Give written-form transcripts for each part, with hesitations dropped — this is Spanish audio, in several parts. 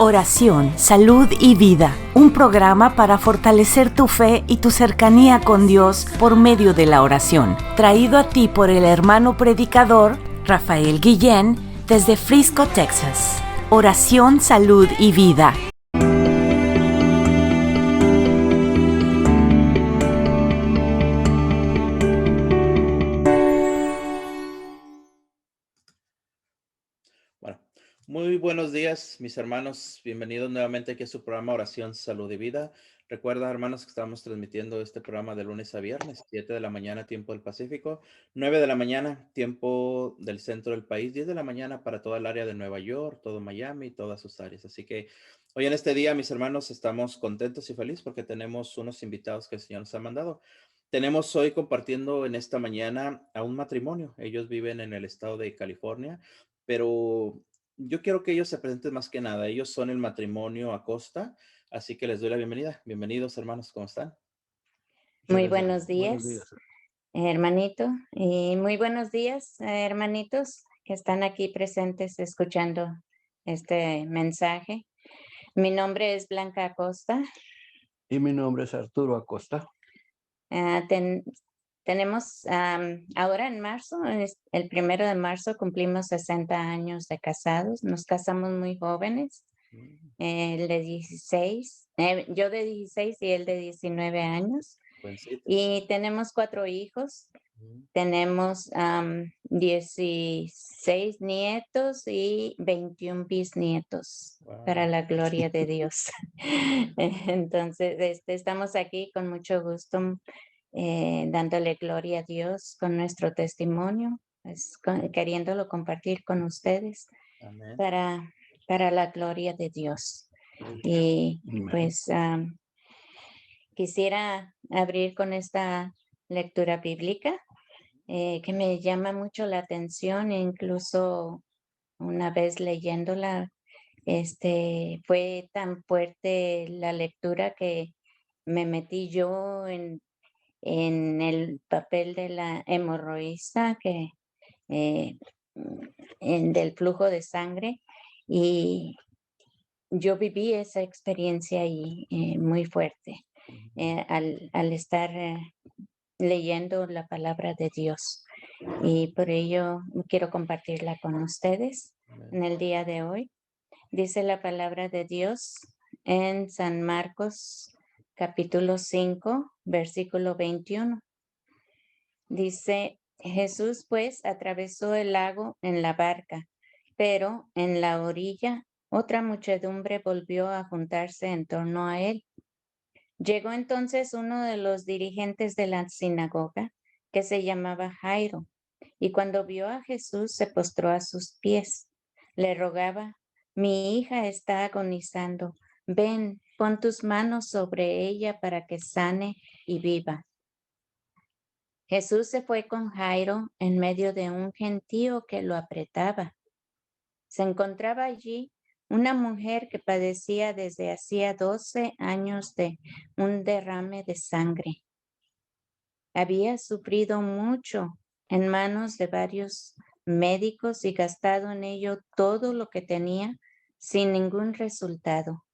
Oración, salud y vida. Un programa para fortalecer tu fe y tu cercanía con Dios por medio de la oración. Traído a ti por el hermano predicador Rafael Guillén desde Frisco, Texas. Oración, salud y vida. Muy buenos días, mis hermanos. Bienvenidos nuevamente aquí a su programa Oración, Salud y Vida. Recuerda, hermanos, que estamos transmitiendo este programa de lunes a viernes, 7 de la mañana, tiempo del Pacífico, 9 de la mañana, tiempo del centro del país, 10 de la mañana para toda el área de Nueva York, todo Miami, todas sus áreas. Así que hoy en este día, mis hermanos, estamos contentos y felices porque tenemos unos invitados que el Señor nos ha mandado. Tenemos hoy compartiendo en esta mañana a un matrimonio. Ellos viven en el estado de California, pero yo quiero que ellos se presenten más que nada. Ellos son el matrimonio Acosta, así que les doy la bienvenida. Bienvenidos, hermanos, ¿cómo están? Muy buenos días, hermanito, y muy buenos días, hermanitos que están aquí presentes escuchando este mensaje. Mi nombre es Blanca Acosta. Y mi nombre es Arturo Acosta. Tenemos ahora en marzo, el 1 de marzo, cumplimos 60 años de casados. Nos casamos muy jóvenes, él de 16, yo de 16 y él de 19 años. Buencitos. Y tenemos 4 hijos. Tenemos 16 nietos y 21 bisnietos. Wow. Para la gloria de Dios. Entonces, estamos aquí con mucho gusto dándole gloria a Dios con nuestro testimonio, queriéndolo compartir con ustedes. Amén. Para la gloria de Dios. Y pues quisiera abrir con esta lectura bíblica que me llama mucho la atención, e incluso una vez leyéndola, fue tan fuerte la lectura que me metí yo en el papel de la hemorroísta del flujo de sangre, y yo viví esa experiencia ahí muy fuerte al estar leyendo la palabra de Dios, y por ello quiero compartirla con ustedes en el día de hoy. Dice la palabra de Dios en San Marcos capítulo 5, versículo 21. Dice: Jesús pues atravesó el lago en la barca, pero en la orilla otra muchedumbre volvió a juntarse en torno a él. Llegó entonces uno de los dirigentes de la sinagoga, que se llamaba Jairo, y cuando vio a Jesús se postró a sus pies. Le rogaba: mi hija está agonizando, ven, pon tus manos sobre ella para que sane y viva. Jesús se fue con Jairo en medio de un gentío que lo apretaba. Se encontraba allí una mujer que padecía desde hacía 12 años de un derrame de sangre. Había sufrido mucho en manos de varios médicos y gastado en ello todo lo que tenía sin ningún resultado.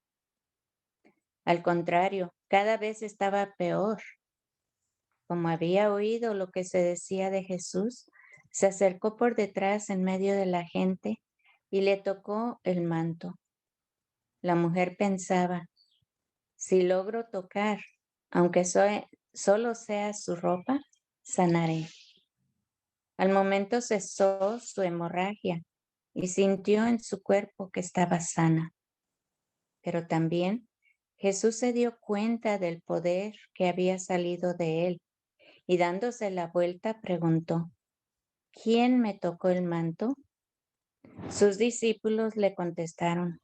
Al contrario, cada vez estaba peor. Como había oído lo que se decía de Jesús, se acercó por detrás en medio de la gente y le tocó el manto. La mujer pensaba: si logro tocar, aunque solo sea su ropa, sanaré. Al momento cesó su hemorragia y sintió en su cuerpo que estaba sana. Pero también Jesús se dio cuenta del poder que había salido de él y, dándose la vuelta, preguntó: ¿quién me tocó el manto? Sus discípulos le contestaron: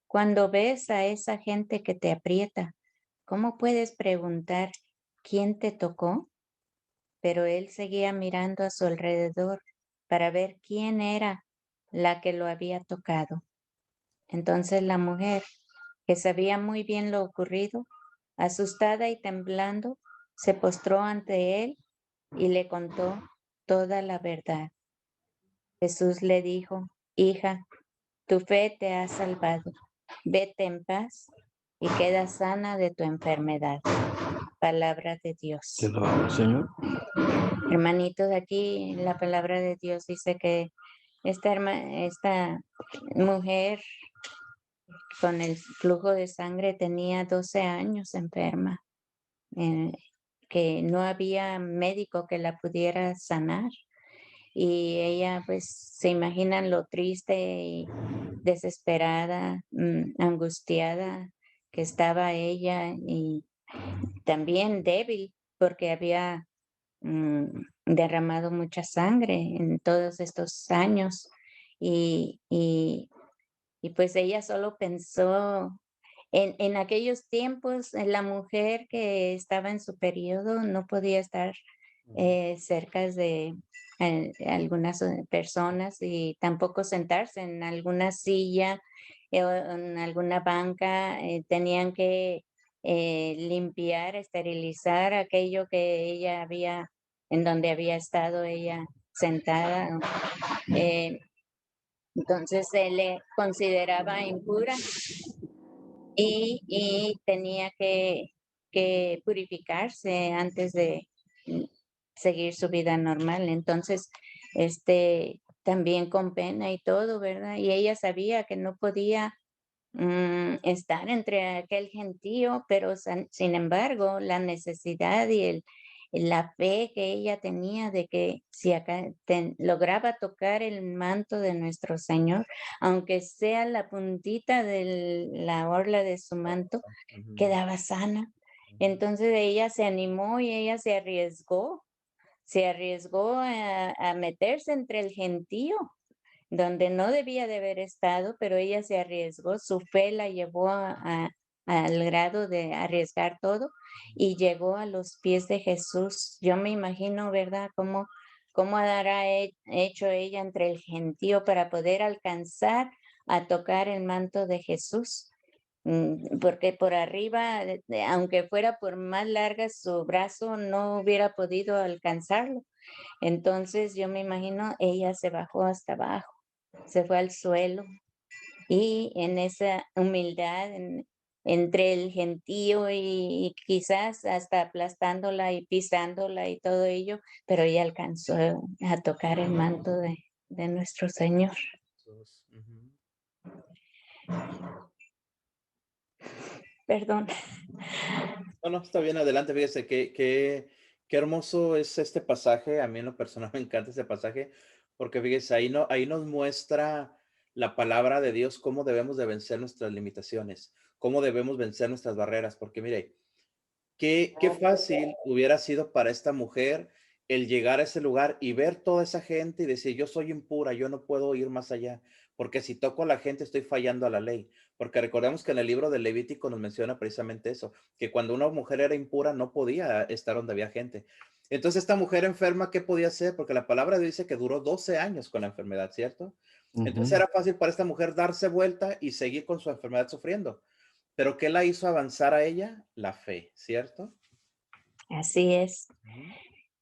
cuando ves a esa gente que te aprieta, ¿cómo puedes preguntar quién te tocó? Pero él seguía mirando a su alrededor para ver quién era la que lo había tocado. Entonces la mujer, que sabía muy bien lo ocurrido, asustada y temblando, se postró ante él y le contó toda la verdad. Jesús le dijo: hija, tu fe te ha salvado. vete en paz y queda sana de tu enfermedad. Palabra de Dios. Te alabamos, Señor. Hermanitos, aquí la palabra de Dios dice que esta mujer con el flujo de sangre tenía 12 años enferma, que no había médico que la pudiera sanar. Y ella, pues, se imaginan lo triste y desesperada, angustiada que estaba ella, y también débil porque había derramado mucha sangre en todos estos años. Y pues ella solo pensó en aquellos tiempos, la mujer que estaba en su periodo no podía estar cerca de algunas personas, y tampoco sentarse en alguna silla o en alguna banca. Tenían que limpiar, esterilizar aquello que ella había, en donde había estado ella sentada. Entonces se le consideraba impura y tenía que purificarse antes de seguir su vida normal. Entonces, también con pena y todo, ¿verdad? Y ella sabía que no podía estar entre aquel gentío, pero sin embargo, la necesidad y la fe que ella tenía de que si acá lograba tocar el manto de nuestro Señor, aunque sea la puntita de la orla de su manto, quedaba sana. Entonces ella se animó y ella se arriesgó a meterse entre el gentío, donde no debía de haber estado, pero ella se arriesgó. Su fe la llevó al grado de arriesgar todo y llegó a los pies de Jesús. Yo me imagino, ¿verdad?, cómo habrá hecho ella entre el gentío para poder alcanzar a tocar el manto de Jesús. Porque por arriba, aunque fuera por más larga, su brazo no hubiera podido alcanzarlo. Entonces yo me imagino, ella se bajó hasta abajo, se fue al suelo, y en esa humildad, entre el gentío y quizás hasta aplastándola y pisándola y todo ello, pero ella alcanzó a tocar el manto de nuestro Señor. Perdón. No, está bien, adelante. Fíjese qué hermoso es este pasaje. A mí en lo personal me encanta este pasaje, porque fíjese, ahí nos muestra la palabra de Dios, cómo debemos de vencer nuestras limitaciones, cómo debemos vencer nuestras barreras, porque mire, qué fácil hubiera sido para esta mujer el llegar a ese lugar y ver toda esa gente y decir, yo soy impura, yo no puedo ir más allá, porque si toco a la gente estoy fallando a la ley. Porque recordemos que en el libro de Levítico nos menciona precisamente eso, que cuando una mujer era impura no podía estar donde había gente. Entonces esta mujer enferma, ¿qué podía hacer? Porque la palabra dice que duró 12 años con la enfermedad, ¿cierto? Entonces era fácil para esta mujer darse vuelta y seguir con su enfermedad sufriendo. Pero ¿qué la hizo avanzar a ella? La fe, ¿cierto? Así es.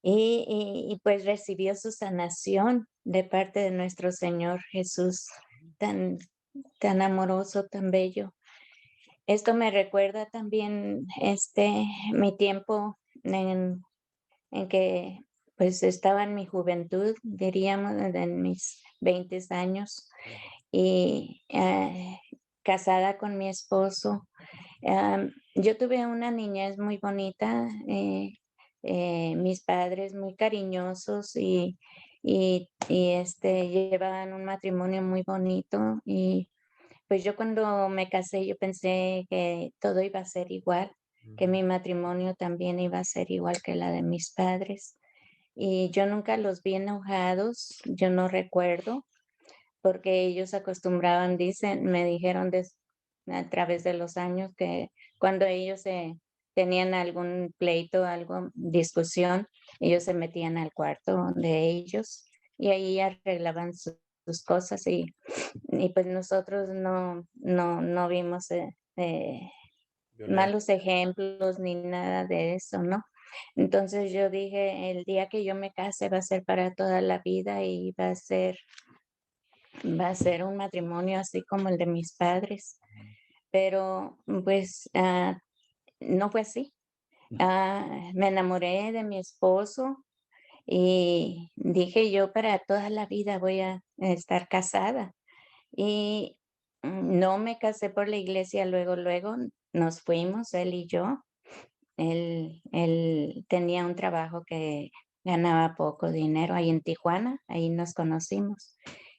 Y pues recibió su sanación de parte de nuestro Señor Jesús, tan, tan amoroso, tan bello. Esto me recuerda también mi tiempo en que pues estaba en mi juventud, diríamos, en mis 20 años, y casada con mi esposo. Yo tuve una niñez muy bonita, mis padres muy cariñosos, y llevaban un matrimonio muy bonito. Y pues yo cuando me casé, yo pensé que todo iba a ser igual, que mi matrimonio también iba a ser igual que la de mis padres. Y yo nunca los vi enojados, yo no recuerdo, porque ellos acostumbraban, me dijeron a través de los años, que cuando ellos tenían algún pleito, algo, discusión, ellos se metían al cuarto de ellos y ahí arreglaban sus cosas, y pues nosotros no vimos malos ejemplos ni nada de eso, ¿no? Entonces yo dije, el día que yo me case va a ser para toda la vida, y va a ser un matrimonio así como el de mis padres. pero pues no fue así. Me enamoré de mi esposo y dije yo para toda la vida voy a estar casada. Y no me casé por la iglesia, luego nos fuimos, él y yo. Él tenía un trabajo que ganaba poco dinero ahí en Tijuana, ahí nos conocimos.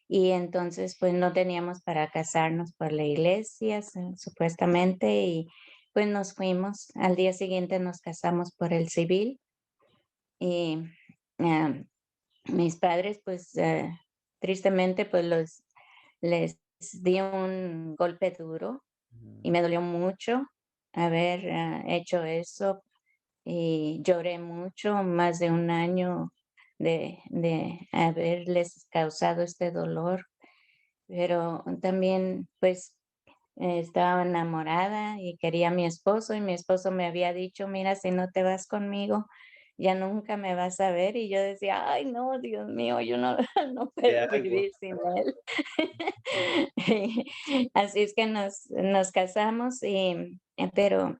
Y entonces pues no teníamos para casarnos por la iglesia, supuestamente, y pues nos fuimos. Al día siguiente nos casamos por el civil y ah, mis padres pues tristemente pues les di un golpe duro y me dolió mucho haber hecho eso y lloré mucho, más de un año de haberles causado este dolor, pero también pues estaba enamorada y quería a mi esposo y mi esposo me había dicho, mira, si no te vas conmigo, ya nunca me vas a ver. Y yo decía, ay, no, Dios mío, yo no, no ¿Qué puedo hago? vivir sin él. Así es que nos casamos, pero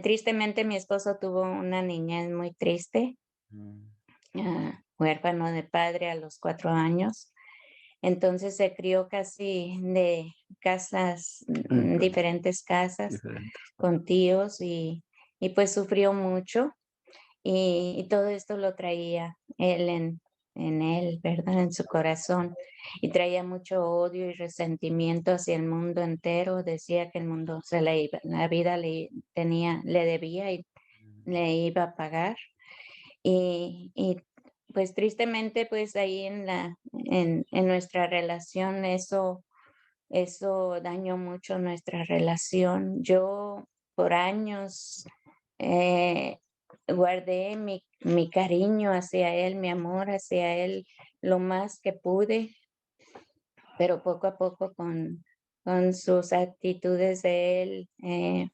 tristemente mi esposo tuvo una niñez muy triste, Mm, huérfano de padre a los 4 años. Entonces se crió casi de casas, Con diferentes casas diferentes. con tíos y pues sufrió mucho y todo esto lo traía él en él, ¿verdad? En su corazón y traía mucho odio y resentimiento hacia el mundo entero. Decía que el mundo se le iba, la vida le debía y le iba a pagar. Y pues tristemente, pues ahí en nuestra relación, eso dañó mucho nuestra relación. Yo por años eh, guardé mi cariño hacia él, mi amor hacia él, lo más que pude, pero poco a poco con sus actitudes de él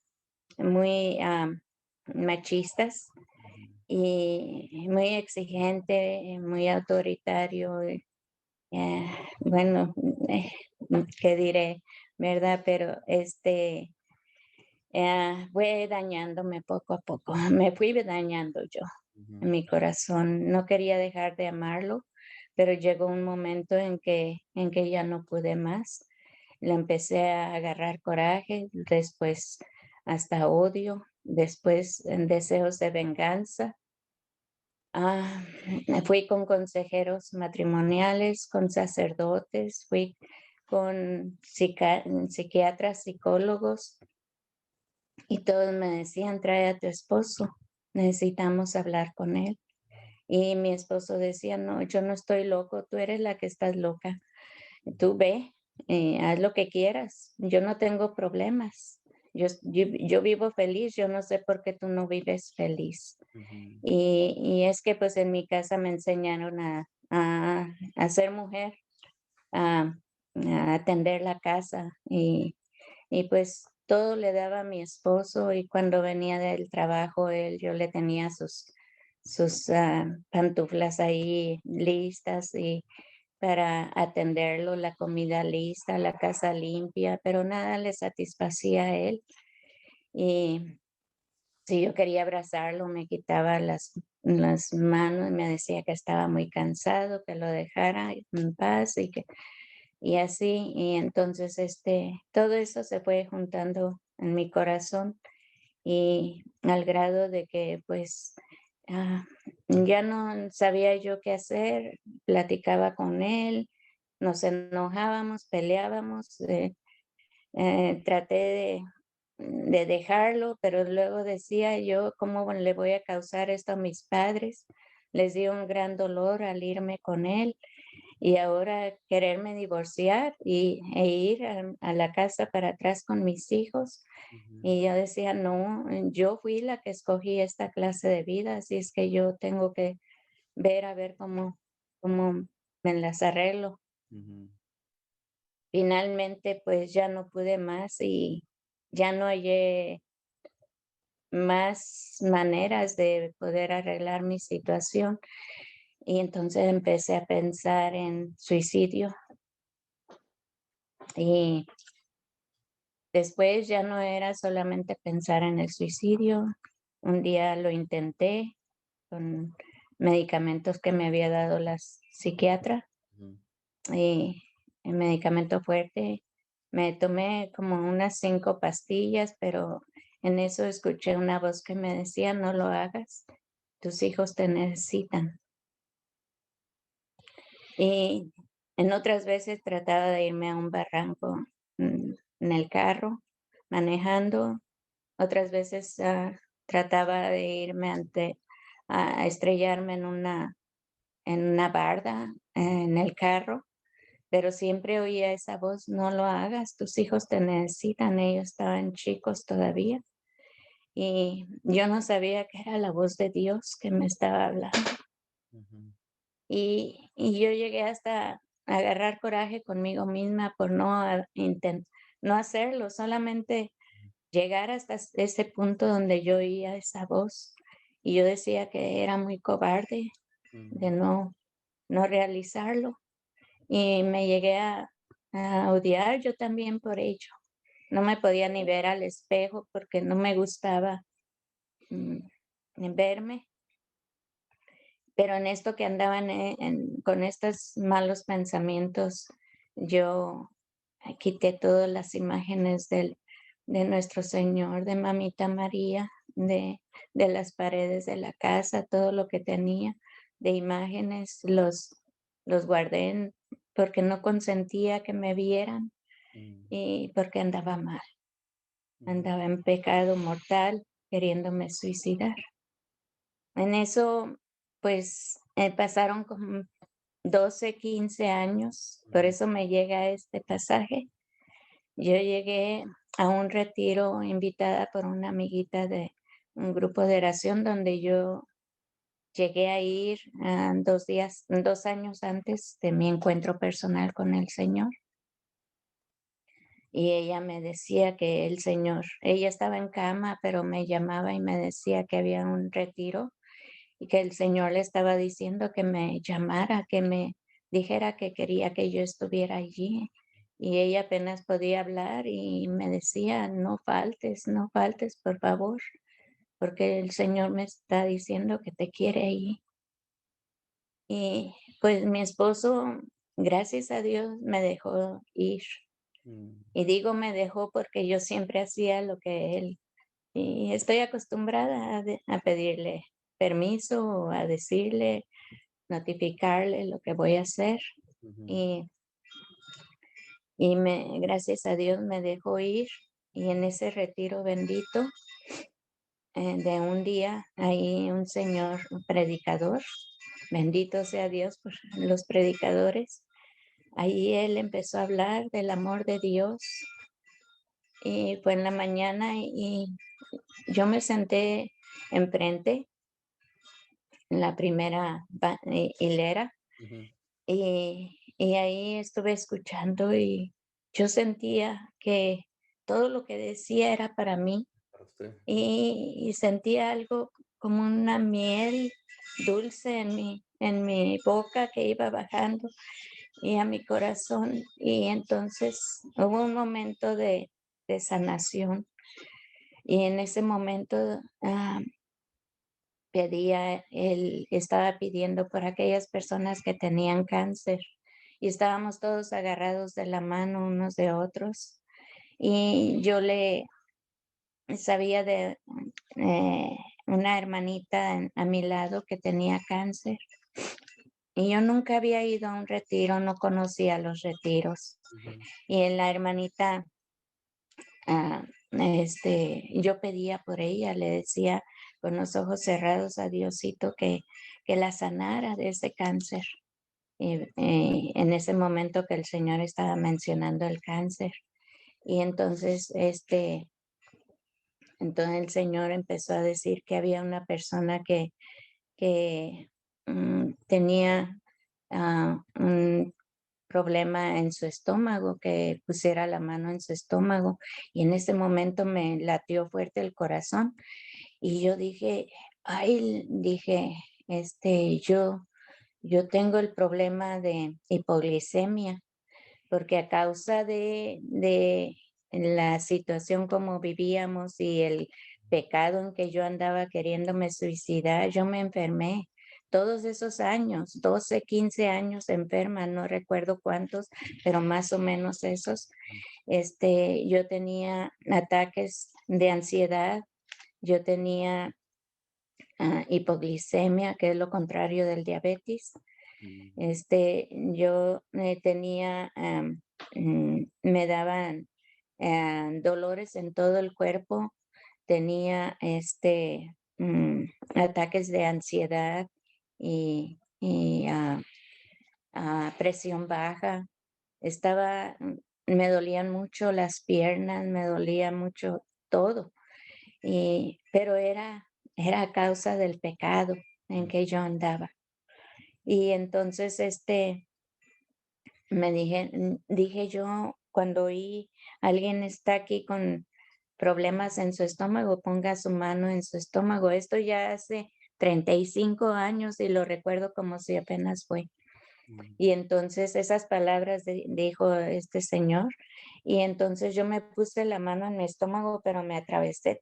muy machistas y muy exigente, muy autoritario. Eh, bueno, eh, ¿qué diré? ¿Verdad? Pero fue dañándome poco a poco. Me fui dañando yo en mi corazón. No quería dejar de amarlo, pero llegó un momento en que ya no pude más. Le empecé a agarrar coraje, después hasta odio, después deseos de venganza. Fui con consejeros matrimoniales, con sacerdotes, fui con psiquiatras, psicólogos, y todos me decían, trae a tu esposo, necesitamos hablar con él. Y mi esposo decía, no, yo no estoy loco, tú eres la que estás loca. Tú ve, haz lo que quieras, yo no tengo problemas. Yo vivo feliz, yo no sé por qué tú no vives feliz. Y es que pues en mi casa me enseñaron a ser mujer, a, a atender la casa y pues todo le daba a mi esposo y cuando venía del trabajo yo le tenía sus pantuflas ahí listas y para atenderlo, la comida lista, la casa limpia, pero nada le satisfacía a él. Y si yo quería abrazarlo, me quitaba las manos y me decía que estaba muy cansado, que lo dejara en paz y así. Y entonces todo eso se fue juntando en mi corazón y al grado de que pues ah, ya no sabía yo qué hacer, platicaba con él, nos enojábamos, peleábamos, traté de dejarlo, pero luego decía yo, ¿cómo le voy a causar esto a mis padres? Les dio un gran dolor al irme con él y ahora quererme divorciar e ir a la casa para atrás con mis hijos. Y yo decía, no, yo fui la que escogí esta clase de vida, así es que yo tengo que ver a ver cómo me las arreglo. Finalmente, pues ya no pude más y ya no hallé más maneras de poder arreglar mi situación. Y entonces empecé a pensar en suicidio. Y Después ya no era solamente pensar en el suicidio. Un día lo intenté con medicamentos que me había dado la psiquiatra Ujú. y el medicamento fuerte. Me tomé como unas 5 pastillas, pero en eso escuché una voz que me decía, no lo hagas, tus hijos te necesitan. Y en otras veces trataba de irme a un barranco en el carro, manejando. Otras veces trataba de irme a estrellarme en una barda en el carro, pero siempre oía esa voz, no lo hagas, tus hijos te necesitan, ellos estaban chicos todavía. Y yo no sabía que era la voz de Dios que me estaba hablando. Ujú. Y yo llegué hasta a agarrar coraje conmigo misma por no hacerlo, solamente llegar hasta ese punto donde yo oía esa voz. Y yo decía que era muy cobarde de Ujú. no realizarlo. Y me llegué a odiar yo también por ello. No me podía ni ver al espejo porque no me gustaba mm, verme. Pero en esto que andaban con estos malos pensamientos, yo quité todas las imágenes de nuestro Señor, de Mamita María, de las paredes de la casa, todo lo que tenía de imágenes, los guardé porque no consentía que me vieran Mm. y porque andaba mal, Ujú. andaba en pecado mortal, queriéndome suicidar. En eso, pues, pasaron como 12, 15 años, por Ujú. eso me llega este pasaje. Yo llegué a un retiro invitada por una amiguita de un grupo de oración donde yo llegué a ir 2 años antes de mi encuentro personal con el Señor. Y ella me decía que el Señor, ella estaba en cama, pero me llamaba y me decía que había un retiro y que el Señor le estaba diciendo que me llamara, que me dijera que quería que yo estuviera allí. Y ella apenas podía hablar y me decía, no faltes, no faltes, por favor, porque el Señor me está diciendo que te quiere allí. Y pues mi esposo, gracias a Dios, me dejó ir. Mm. Y digo me dejó porque yo siempre hacía lo que él. Y estoy acostumbrada a pedirle permiso o a decirle, notificarle lo que voy a hacer. Ujú. Y, gracias a Dios me dejó ir. Y en ese retiro bendito de un día, ahí un señor, un predicador, bendito sea Dios por los predicadores, ahí él empezó a hablar del amor de Dios. Y fue en la mañana y yo me senté enfrente, en la primera hilera, Ujú. y ahí estuve escuchando y yo sentía que todo lo que decía era para mí Para usted. y sentía algo como una miel dulce en mi boca que iba bajando y a mi corazón. Y entonces hubo un momento de sanación y en ese momento él estaba pidiendo por aquellas personas que tenían cáncer y estábamos todos agarrados de la mano unos de otros. Y yo le sabía de eh, una hermanita a mi lado que tenía cáncer y yo nunca había ido a un retiro, no conocía los retiros. Ujú. Y en la hermanita, yo pedía por ella, le decía con los ojos cerrados a Diosito que la sanara de ese cáncer. Y en ese momento que el Señor estaba mencionando el cáncer. Y entonces el Señor empezó a decir que había una persona que tenía un problema en su estómago, que pusiera la mano en su estómago. Y en ese momento me latió fuerte el corazón. Y yo dije, ay, dije, yo tengo el problema de hipoglicemia, porque a causa de en la situación como vivíamos y el pecado en que yo andaba queriéndome suicidar, yo me enfermé. Todos esos años, 12, 15 años enferma, no recuerdo cuántos, pero más o menos esos. Yo tenía ataques de ansiedad, yo tenía hipoglicemia, que es lo contrario del diabetes. Yo tenía, me daban dolores en todo el cuerpo, tenía ataques de ansiedad y presión baja. Me dolían mucho las piernas, me dolía mucho todo, pero era a causa del pecado en que yo andaba. Y entonces dije yo, cuando oí alguien está aquí con problemas en su estómago, ponga su mano en su estómago. Esto ya hace 35 años y lo recuerdo como si apenas fue. Y entonces esas palabras dijo este señor, y entonces yo me puse la mano en mi estómago, pero me atravesé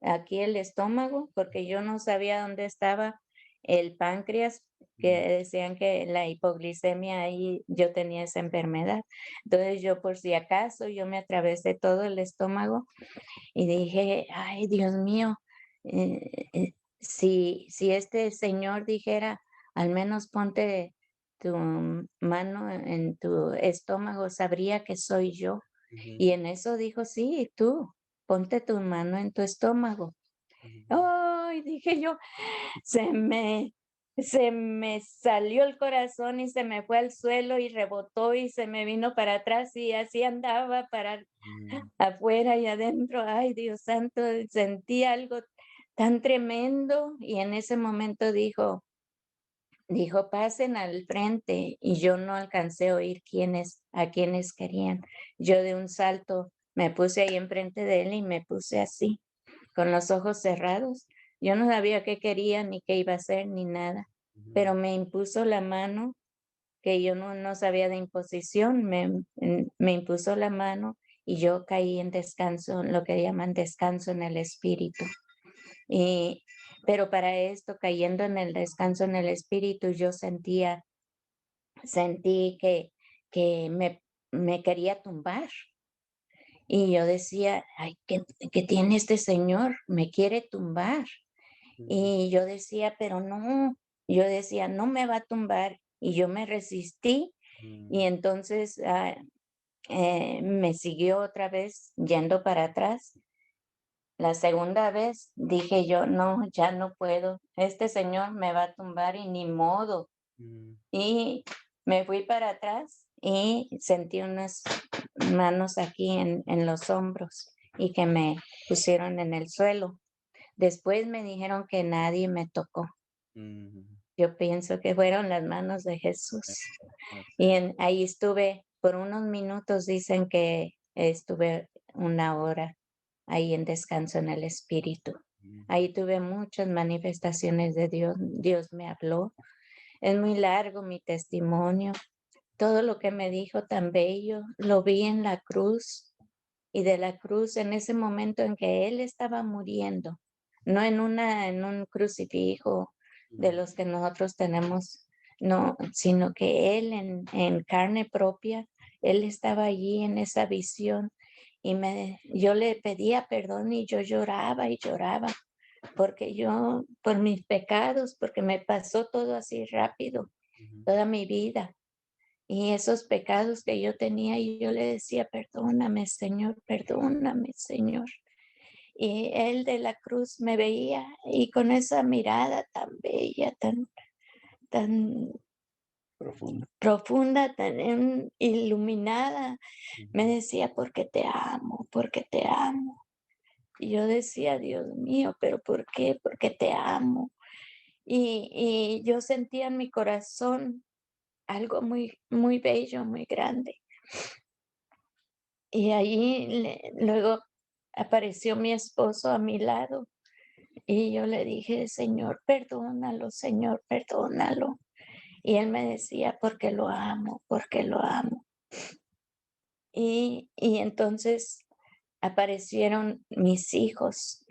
aquí el estómago, porque yo no sabía dónde estaba el páncreas, que decían que la hipoglicemia, ahí yo tenía esa enfermedad. Entonces yo, por si acaso, yo me atravesé todo el estómago y dije, ay, Dios mío, si este señor dijera, al menos ponte tu mano en tu estómago, sabría que soy yo. Y en eso dijo, sí, tú, ponte tu mano en tu estómago. Ay, dije yo, se me, se me salió el corazón y se me fue al suelo y rebotó y se me vino para atrás y así andaba para afuera y adentro. Ay, Dios santo, sentí algo tan tremendo y en ese momento dijo, pasen al frente, y yo no alcancé a oír a quienes querían. Yo de un salto me puse ahí enfrente de él y me puse así, con los ojos cerrados. Yo no sabía qué quería, ni qué iba a hacer, ni nada, pero me impuso la mano, que yo no sabía de imposición, me impuso la mano y yo caí en descanso, lo que llaman descanso en el espíritu. Pero para esto, cayendo en el descanso en el espíritu, yo sentí que me quería tumbar. Y yo decía, ay, ¿qué tiene este señor? Me quiere tumbar. Y yo decía, pero no, yo decía, no me va a tumbar. Y yo me resistí y entonces me siguió otra vez yendo para atrás. La segunda vez dije yo, no, ya no puedo, este señor me va a tumbar y ni modo. Y me fui para atrás y sentí unas manos aquí en los hombros y que me pusieron en el suelo. Después me dijeron que nadie me tocó. Yo pienso que fueron las manos de Jesús. Y ahí estuve por unos minutos, dicen que estuve 1 hora ahí en descanso en el espíritu. Ahí tuve muchas manifestaciones de Dios. Dios me habló. Es muy largo mi testimonio. Todo lo que me dijo tan bello, lo vi en la cruz. Y de la cruz, en ese momento en que Él estaba muriendo, no en un crucifijo de los que nosotros tenemos, no, sino que Él en carne propia, Él estaba allí en esa visión. Y yo le pedía perdón y yo lloraba y lloraba, porque por mis pecados, porque me pasó todo así rápido, toda mi vida. Y esos pecados que yo tenía, y yo le decía, perdóname, Señor, perdóname, Señor. Y Él de la cruz me veía y con esa mirada tan bella, tan profunda, tan iluminada, me decía, porque te amo, porque te amo. Y yo decía, Dios mío, pero ¿por qué? Porque te amo. Y yo sentía en mi corazón algo muy, muy bello, muy grande. Y ahí luego apareció mi esposo a mi lado y yo le dije, Señor, perdónalo, Señor, perdónalo. Y él me decía, porque lo amo, porque lo amo. Y entonces aparecieron mis hijos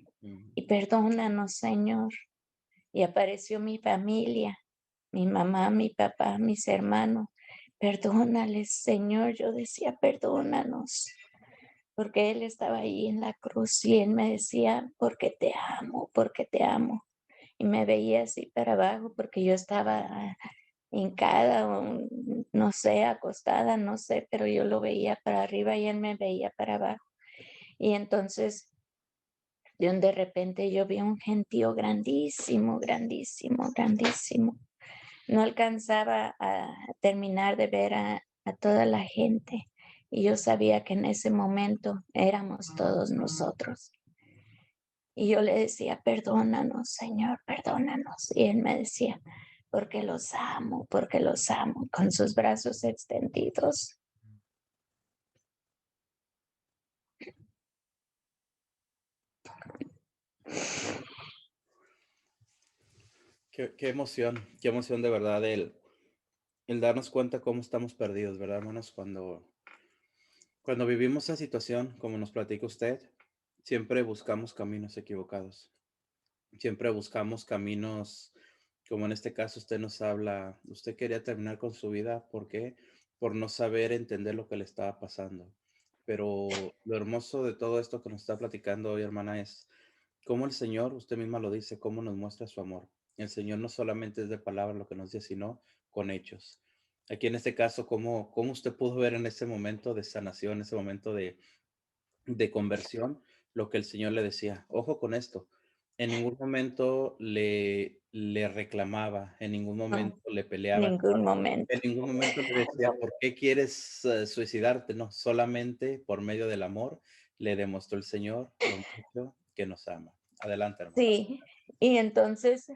y perdónanos, Señor. Y apareció mi familia, mi mamá, mi papá, mis hermanos. Perdónales, Señor. Yo decía, perdónanos, porque Él estaba ahí en la cruz y Él me decía, porque te amo, porque te amo. Y me veía así para abajo porque yo estaba hincada o no sé, acostada, no sé, pero yo lo veía para arriba y Él me veía para abajo. Y entonces de repente yo vi un gentío grandísimo, grandísimo, grandísimo. No alcanzaba a terminar de ver a toda la gente. Y yo sabía que en ese momento éramos todos nosotros. Y yo le decía, perdónanos, Señor, perdónanos. Y Él me decía, porque los amo, con sus brazos extendidos. Qué emoción de verdad el darnos cuenta cómo estamos perdidos, ¿verdad, hermanos? Cuando vivimos esa situación, como nos platica usted, siempre buscamos caminos equivocados. Siempre buscamos caminos, como en este caso usted nos habla, usted quería terminar con su vida, ¿por qué? Por no saber entender lo que le estaba pasando. Pero lo hermoso de todo esto que nos está platicando hoy, hermana, es cómo el Señor, usted misma lo dice, cómo nos muestra su amor. El Señor no solamente es de palabras lo que nos dice, sino con hechos. Aquí en este caso, cómo usted pudo ver en ese momento de sanación, en ese momento de conversión, lo que el Señor le decía. Ojo con esto. En ningún momento le reclamaba, en ningún No, momento le peleaba, ningún en momento. ningún momento le decía, ¿por qué quieres suicidarte? No, solamente por medio del amor le demostró el Señor lo mucho que nos ama. Adelante, hermano. Sí, y entonces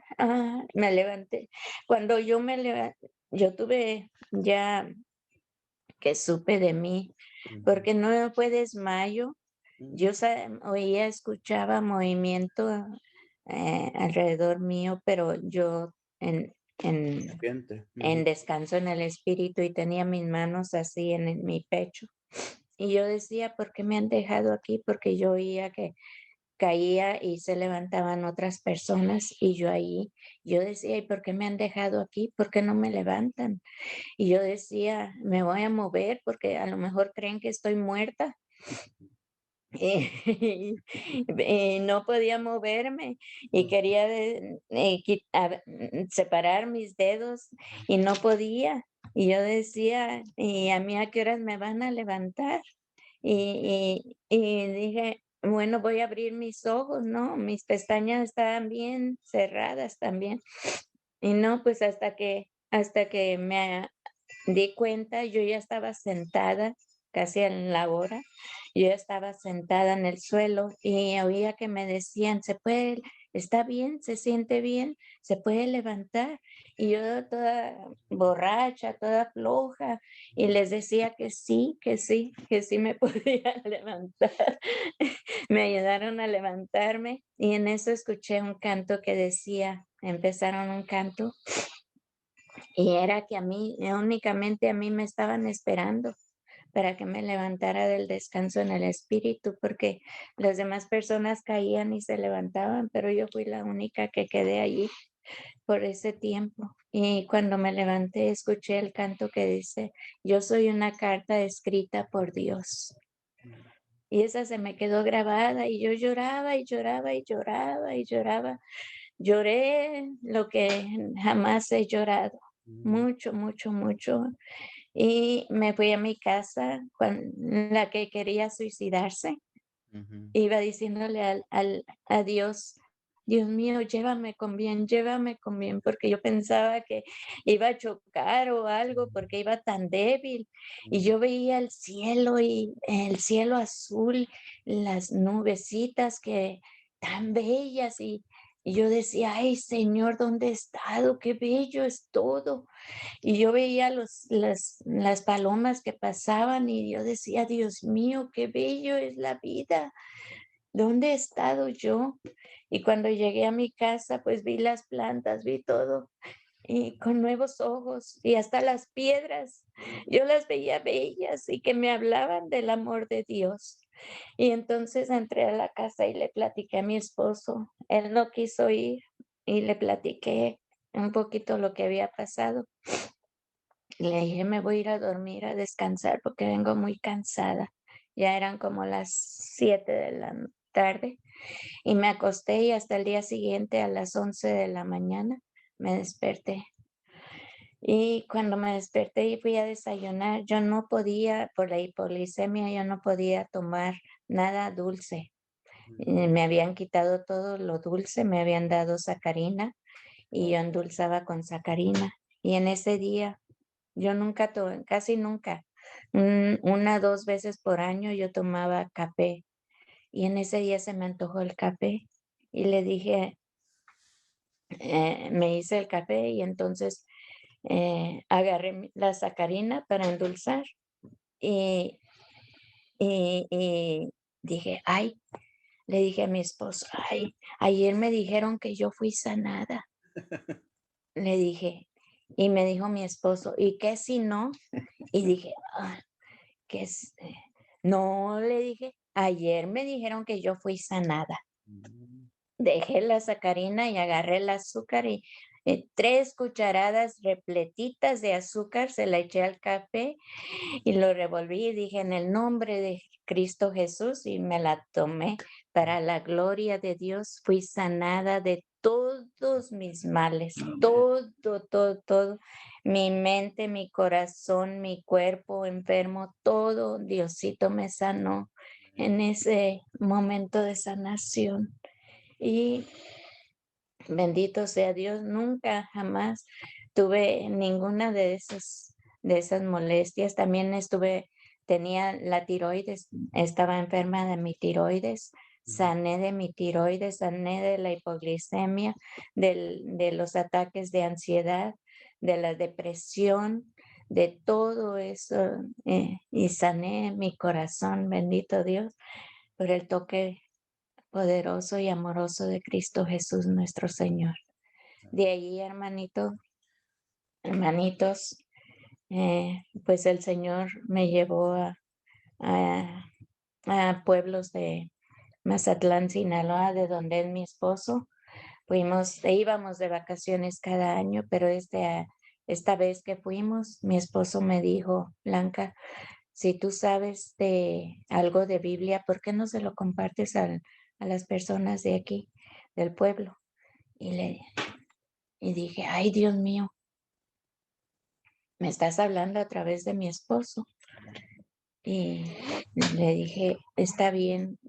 me levanté. Cuando yo me levanté, yo tuve ya que supe de mí, Ujú, porque no fue desmayo. ujú, Yo oía, escuchaba movimiento alrededor mío, pero yo en, en, Consciente. en Ujú, descanso en el espíritu y tenía mis manos así en mi pecho. Y yo decía, ¿por qué me han dejado aquí? Porque yo oía que caía y se levantaban otras personas y yo ahí, yo decía, ¿y por qué me han dejado aquí? ¿Por qué no me levantan? Y yo decía, me voy a mover porque a lo mejor creen que estoy muerta. Y no podía moverme y ujú, quería separar mis dedos y no podía. Y yo decía, ¿y a mí a qué horas me van a levantar? Y dije, bueno, voy a abrir mis ojos, ¿no? Mis pestañas estaban bien cerradas también. Y no, pues hasta que di cuenta, yo ya estaba sentada, casi en la hora, yo ya estaba sentada en el suelo y oía que me decían, está bien, se siente bien, se puede levantar. Y yo toda borracha, toda floja, y les decía que sí me podía levantar. Me ayudaron a levantarme y en eso escuché un canto que decía, empezaron un canto y era que únicamente a mí me estaban esperando para que me levantara del descanso en el espíritu, porque las demás personas caían y se levantaban, pero yo fui la única que quedé allí por ese tiempo. Y cuando me levanté, escuché el canto que dice, yo soy una carta escrita por Dios. Y esa se me quedó grabada y yo lloraba y lloraba y lloraba y lloraba. Lloré lo que jamás he llorado, ujú, mucho, mucho, mucho. Y me fui a mi casa, la que quería suicidarse, ujú, iba diciéndole a Dios, Dios mío, llévame con bien, porque yo pensaba que iba a chocar o algo, porque iba tan débil. Y ujú, yo veía el cielo y el cielo azul, las nubecitas que tan bellas y yo decía, ay Señor, ¿dónde he estado? Qué bello es todo. Y yo veía las palomas que pasaban y yo decía, Dios mío, qué bello es la vida. ¿Dónde he estado yo? Y cuando llegué a mi casa, pues vi las plantas, vi todo. y con nuevos ojos y hasta las piedras. Yo las veía bellas y que me hablaban del amor de Dios. Y entonces entré a la casa y le platiqué a mi esposo. Él no quiso ir y le platiqué un poquito lo que había pasado. Le dije, me voy a ir a dormir, a descansar porque vengo muy cansada. Ya eran como las 7 de la tarde y me acosté y hasta el día siguiente a las 11 de la mañana me desperté. Y cuando me desperté y fui a desayunar, yo no podía, por la hipoglicemia, yo no podía tomar nada dulce. Me habían quitado todo lo dulce, me habían dado sacarina y yo endulzaba con sacarina. Y en ese día, yo nunca, casi nunca, 1, 2 veces por año yo tomaba café. Y en ese día se me antojó el café y le dije, me hice el café y entonces agarré la sacarina para endulzar y, y dije, ay, le dije a mi esposo, ay, ayer me dijeron que yo fui sanada. Le dije, y me dijo mi esposo, ¿y qué si no? Y dije, ah, ¿qué es? No, le dije, ayer me dijeron que yo fui sanada. Dejé la sacarina y agarré el azúcar y 3 cucharadas repletitas de azúcar se la eché al café y lo revolví y dije en el nombre de Cristo Jesús y me la tomé. Para la gloria de Dios fui sanada de todos mis males, todo, todo, todo. Mi mente, mi corazón, mi cuerpo enfermo, todo Diosito me sanó en ese momento de sanación. Y bendito sea Dios, nunca jamás tuve ninguna de esas molestias. También tenía la tiroides, estaba enferma de mi tiroides, sané de mi tiroides, sané de la hipoglicemia, de los ataques de ansiedad, de la depresión, de todo eso, y sané mi corazón, bendito Dios, por el toque poderoso y amoroso de Cristo Jesús nuestro Señor. De allí, hermanitos, pues el Señor me llevó a, a pueblos de Mazatlán, Sinaloa, de donde es mi esposo. Íbamos de vacaciones cada año, pero esta vez que fuimos, mi esposo me dijo, Blanca, si tú sabes de algo de Biblia, ¿por qué no se lo compartes a las personas de aquí, del pueblo? Y dije, ay, Dios mío, me estás hablando a través de mi esposo. Y le dije, está bien,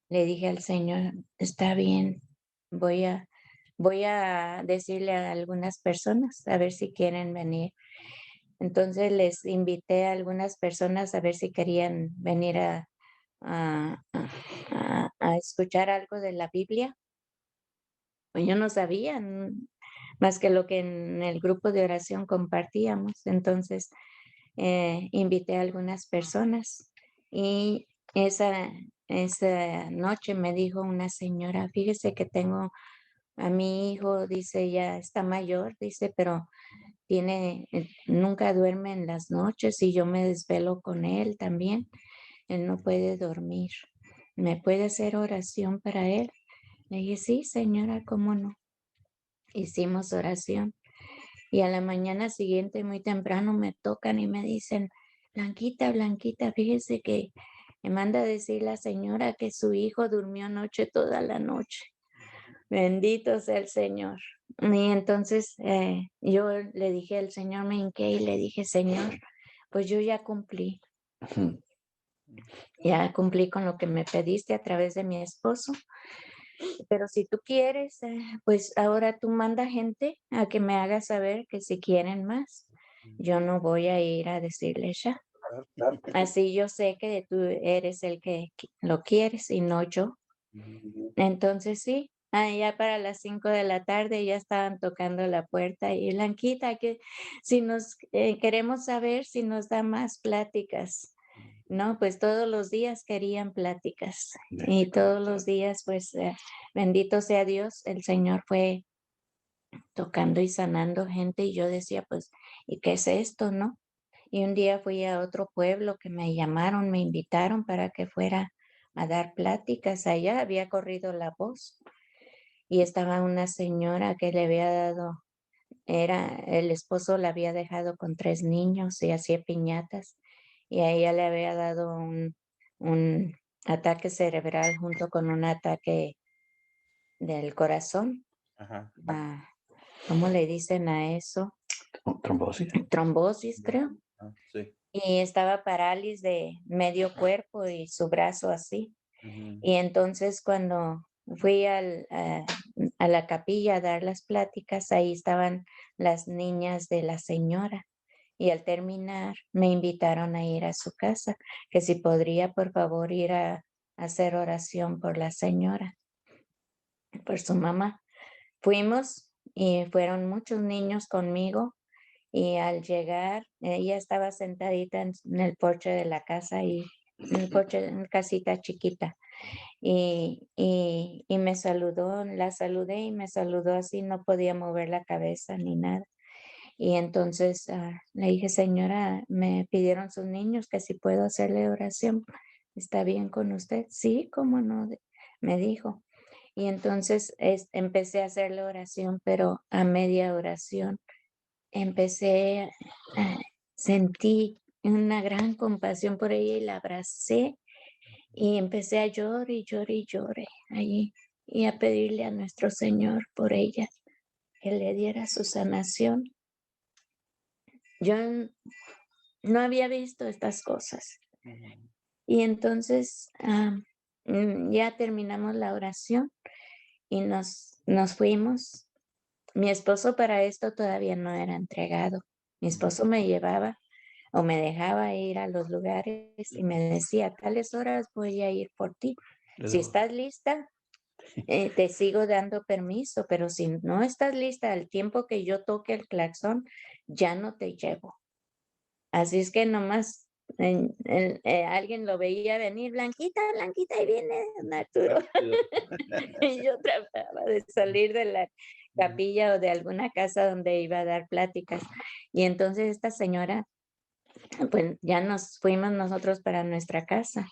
le dije al Señor, está bien, voy a decirle a algunas personas a ver si quieren venir. Entonces les invité a algunas personas a ver si querían venir a, a escuchar algo de la Biblia. Pues yo no sabía más que lo que en el grupo de oración compartíamos. Entonces invité a algunas personas y esa noche me dijo una señora, fíjese que tengo a mi hijo, dice, ya está mayor, dice, pero nunca duerme en las noches y yo me desvelo con él también. Él no puede dormir. ¿Me puede hacer oración para él? Le dije, sí, señora, ¿cómo no? Hicimos oración. Y a la mañana siguiente, muy temprano, me tocan y me dicen, Blanquita, Blanquita, fíjese que me manda a decir la señora que su hijo durmió anoche toda la noche. Bendito sea el Señor. Y entonces yo le dije al Señor, me hinqué y le dije, Señor, pues yo ya cumplí. Ya cumplí con lo que me pediste a través de mi esposo. Pero si tú quieres, pues ahora tú manda gente a que me haga saber que si quieren más, yo no voy a ir a decirles ya. Así yo sé que tú eres el que lo quieres y no yo. Entonces sí, ya para las 5 de la tarde ya estaban tocando la puerta y Blanquita, que si nos queremos saber si nos da más pláticas. No, pues todos los días querían pláticas y todos los días, pues bendito sea Dios, el Señor fue tocando y sanando gente, y yo decía, pues, ¿y qué es esto, no? Y un día fui a otro pueblo que me llamaron, me invitaron para que fuera a dar pláticas. Allá había corrido la voz y estaba una señora que le había dado, el esposo la había dejado con 3 niños y hacía piñatas, y a ella le había dado un ataque cerebral junto con un ataque del corazón. Ajá. ¿Cómo le dicen a eso? Trombosis. Trombosis, creo. Sí. Y estaba parálisis de medio cuerpo y su brazo así. Y entonces cuando fui a la capilla a dar las pláticas, ahí estaban las niñas de la señora. Y al terminar me invitaron a ir a su casa, que si podría por favor ir a hacer oración por la señora, por su mamá. Fuimos y fueron muchos niños conmigo, y al llegar ella estaba sentadita en el porche de la casa, y en el porche, en casita chiquita, y me saludó, la saludé y me saludó así, no podía mover la cabeza ni nada. Y entonces le dije, señora, me pidieron sus niños que si puedo hacerle oración, ¿está bien con usted? Sí, cómo no, me dijo. Y entonces empecé a hacerle oración, pero a media oración empecé, sentí una gran compasión por ella y la abracé y empecé a llorar y llorar y llorar allí, y a pedirle a nuestro Señor por ella, que le diera su sanación. Yo no había visto estas cosas. Y entonces ya terminamos la oración y nos fuimos. Mi esposo para esto todavía no era entregado. Mi esposo me llevaba o me dejaba ir a los lugares y me decía, a tales horas voy a ir por ti. Si estás lista, te sigo dando permiso, pero si no estás lista al tiempo que yo toque el claxon, ya no te llevo. Así es que nomás alguien lo veía venir, Blanquita, Blanquita, y viene Arturo. Y yo trataba de salir de la capilla o de alguna casa donde iba a dar pláticas. Y entonces esta señora, pues ya nos fuimos nosotros para nuestra casa.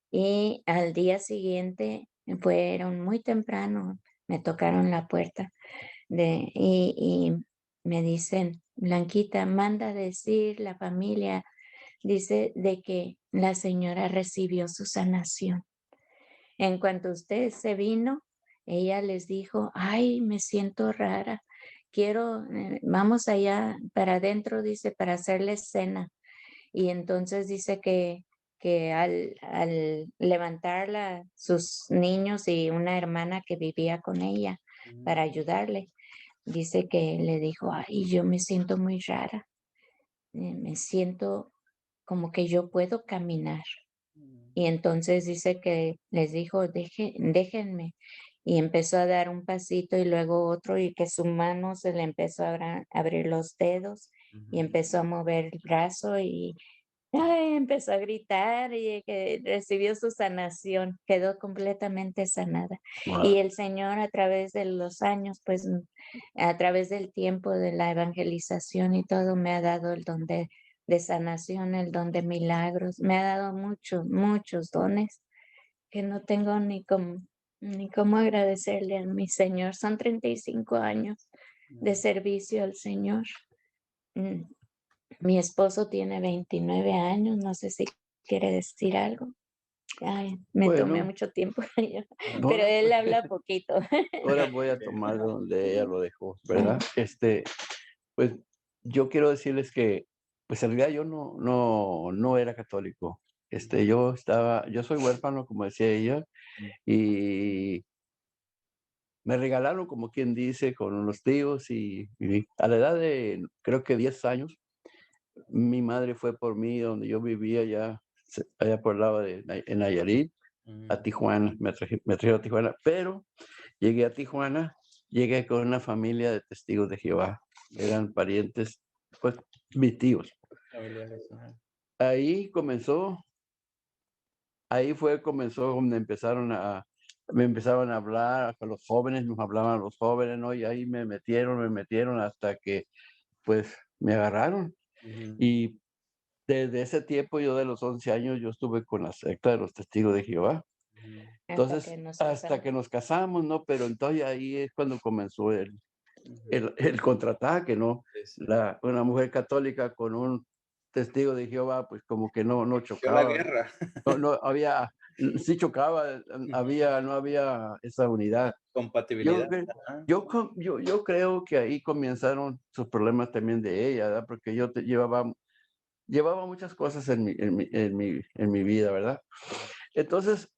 Y al día siguiente, fueron muy temprano, me tocaron la puerta y me dicen, Blanquita, manda a decir la familia, dice de que la señora recibió su sanación. En cuanto usted se vino, ella les dijo, ay, me siento rara, vamos allá para adentro, dice, para hacerles cena. Y entonces dice que al levantarla, sus niños y una hermana que vivía con ella para ayudarle, dice que le dijo, ay, yo me siento muy rara, me siento como que yo puedo caminar. Y entonces dice que les dijo, déjenme. Y empezó a dar un pasito y luego otro, y que su mano se le empezó a abrir los dedos y empezó a mover el brazo y empezó a gritar, y que recibió su sanación, quedó completamente sanada. Wow. Y el Señor, a través de los años, pues a través del tiempo de la evangelización y todo, me ha dado el don de sanación, el don de milagros, me ha dado muchos, muchos dones que no tengo ni cómo agradecerle a mi Señor. Son 35 años de servicio al Señor. Mi esposo tiene 29 años, no sé si quiere decir algo. Ay, me tomé Bueno, mucho tiempo, no, pero él pues, habla poquito. ahora voy a tomar donde ella lo dejó, ¿verdad? Pues yo quiero decirles que, pues en realidad yo no era católico. Yo soy huérfano, como decía ella, y me regalaron, como quien dice, con unos tíos, y a la edad de, creo que 10 años, mi madre fue por mí donde yo vivía allá por el lado en Nayarit, a Tijuana, me trajeron a Tijuana, pero llegué a Tijuana, llegué con una familia de testigos de Jehová, eran parientes, pues mis tíos. Ahí comenzó donde empezaron me empezaban a hablar a los jóvenes, nos hablaban los jóvenes, ¿no? Y ahí me metieron hasta que, pues, me agarraron. Ujú. Y desde ese tiempo, yo de los 11 años, yo estuve con la secta de los Testigos de Jehová. Ujú. Entonces, hasta que nos casamos, ¿no? Pero entonces ahí es cuando comenzó Ujú. el contraataque, ¿no? Sí, sí. Una mujer católica con un testigo de Jehová, pues como que no Dio la chocaba. guerra. No había, sí chocaba, no había esa unidad. Compatibilidad. Ajá. Yo creo que ahí comenzaron sus problemas también de ella, ¿verdad? Porque llevaba muchas cosas en mi vida, ¿verdad? Entonces,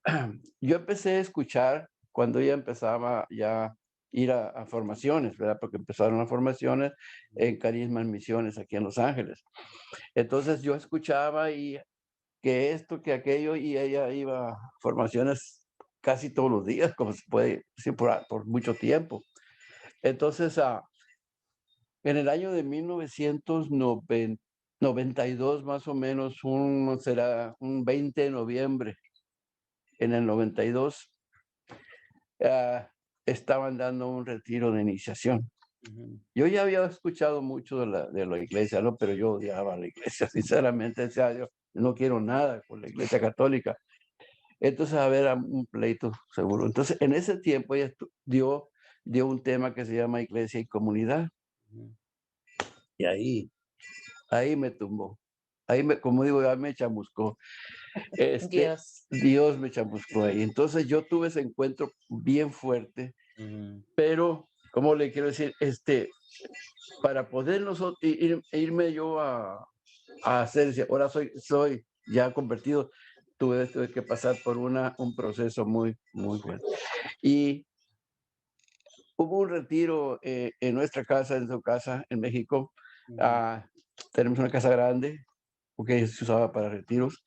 yo empecé a escuchar cuando ella empezaba ya a ir a formaciones, ¿verdad? Porque empezaron las formaciones en Carisma en Misiones aquí en Los Ángeles. Entonces yo escuchaba y que esto, que aquello, y ella iba a formaciones casi todos los días, como se puede decir, por mucho tiempo. Entonces, en el año de 1992, más o menos, será un 20 de noviembre, en el 92, estaban dando un retiro de iniciación. Ujú. Yo ya había escuchado mucho de la iglesia, ¿no? Pero yo odiaba la iglesia, sinceramente, o sea, yo no quiero nada con la iglesia católica. Entonces, a ver, un pleito seguro. Entonces, en ese tiempo ella dio un tema que se llama Iglesia y Comunidad. Ujú. Y ahí me tumbó. Como digo, ya me chamuscó. Dios. Dios me chamuscó ahí. Entonces, yo tuve ese encuentro bien fuerte, Ujú. pero, ¿cómo le quiero decir? Para poder irme yo a hacer, ahora soy ya convertido, tuve que pasar por un proceso muy, muy fuerte. Y hubo un retiro en nuestra casa, en su casa, en México. Ujú. Tenemos una casa grande, porque se usaba para retiros.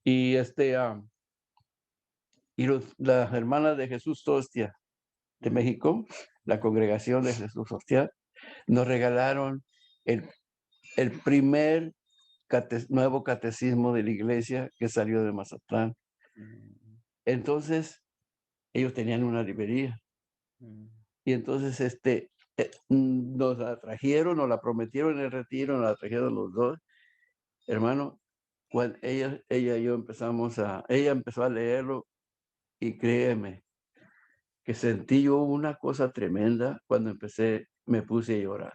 Y las hermanas de Jesús Hostia de México, la congregación de Jesús Hostia, nos regalaron el primer nuevo catecismo de la iglesia que salió de Mazatlán. Ujú. Entonces, ellos tenían una librería. Ujú. Y entonces nos la trajeron, nos la prometieron en el retiro, nos la trajeron los dos. Hermano, cuando ella y yo ella empezó a leerlo, y créeme que sentí yo una cosa tremenda cuando me puse a llorar.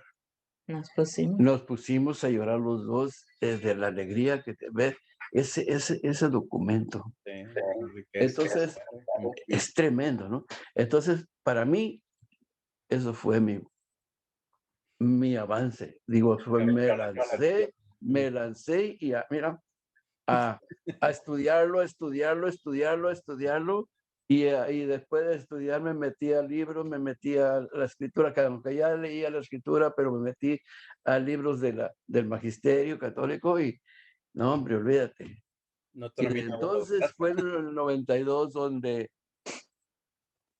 Nos pusimos. Nos pusimos a llorar los dos desde la alegría que te ve ese documento. Sí, enriquece. Entonces, Ujú. es tremendo, ¿no? Entonces, para mí, eso fue mi avance. Digo, me lancé y mira, a estudiarlo. Y después de estudiar me metí al libro, me metí a la escritura, que aunque ya leía la escritura, pero me metí a libros del magisterio católico y, no, hombre, olvídate. No Y desde terminamos. entonces fue en el 92 donde,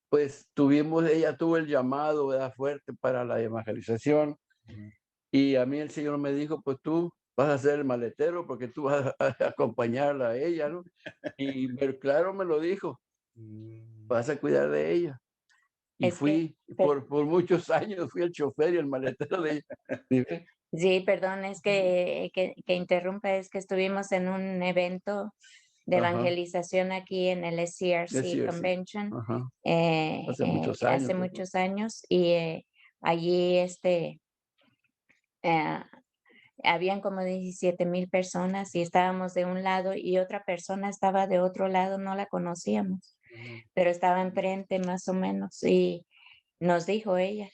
pues, ella tuvo el llamado, ¿verdad?, fuerte para la evangelización. Ujú. Y a mí el Señor me dijo, pues tú vas a ser el maletero porque tú vas a acompañarla a ella, ¿no? Claro, me lo dijo, Mm. vas a cuidar de ella. Y Es que, por muchos años fui el chofer y el maletero de ella. Dime. sí, perdón, es que interrumpa, es que estuvimos en un evento de Ajá, evangelización aquí en el SCRC sí. Convention Ajá. eh, Hace muchos hace años. muchos años y allí eh, habían como 17,000 personas y estábamos de un lado y otra persona estaba de otro lado, no la conocíamos, Ujú. pero estaba enfrente más o menos y nos dijo ella.